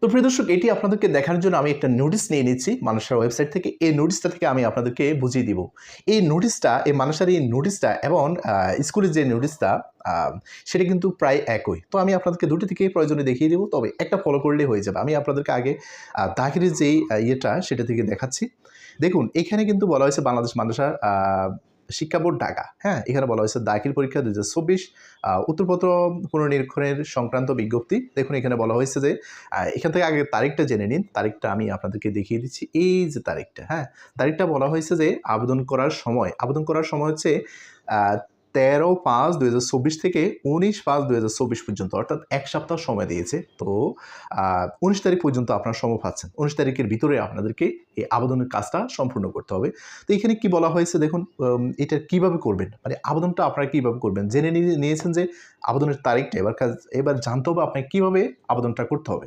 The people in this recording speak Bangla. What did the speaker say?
তো প্রিয় দর্শক, এটি আপনাদেরকে দেখানোর জন্য আমি একটা নোটিশ নিয়ে নিচ্ছি মানসার ওয়েবসাইট থেকে। এই নোটিশটা থেকে আমি আপনাদেরকে বুঝিয়ে দিব। এই নোটিশটা, এই মানসার এই নোটিশটা এবং স্কুলের যে নোটিশটা আ সেটা কিন্তু প্রায় একই। তো আমি আপনাদেরকে দুটো থেকেই প্রয়োজনে দেখিয়ে দিব। তবে একটা ফলো করলেই হয়ে যাবে। আমি আপনাদেরকে আগে দাখিলের যেই ইয়েটা সেটা থেকে দেখাচ্ছি। দেখুন, এখানে কিন্তু বলা হয়েছে বাংলাদেশ মাদ্রাসা শিক্ষা বোর্ড ঢাকা। হ্যাঁ? এখানে বলা হয়েছে দাখিল পরীক্ষা ২০২৪ উত্তরপত্র পুনর্নিরীক্ষণের সংক্রান্ত বিজ্ঞপ্তি। দেখুন, এখানে বলা হয়েছে যে এখান থেকে আগে তারিখটা জেনে নিন। তারিখটা আমি আপনাদেরকে দেখিয়ে দিচ্ছি। এই যে তারিখটা, হ্যাঁ? তারিখটা বলা হয়েছে যে আবেদন করার সময় হচ্ছে আ ১৩/৫/২০২৪ থেকে ১৯/৫/২০২৪ পর্যন্ত, অর্থাৎ ১ সপ্তাহ সময় দিয়েছে। তো ১৯ তারিখ পর্যন্ত আপনারা সময় পাচ্ছেন। ১৯ তারিখের ভিতরে আপনাদেরকে এই আবেদনের কাজটা সম্পূর্ণ করতে হবে। তো এখানে কি বলা হয়েছে দেখুন, এটা কিভাবে করবেন? মানে আবেদনটা আপনারা কিভাবে করবেন? জেনে নিয়েছেন যে আবেদনের তারিখটা, এবার জানতে হবে আপনাকে কিভাবে আবেদনটা করতে হবে।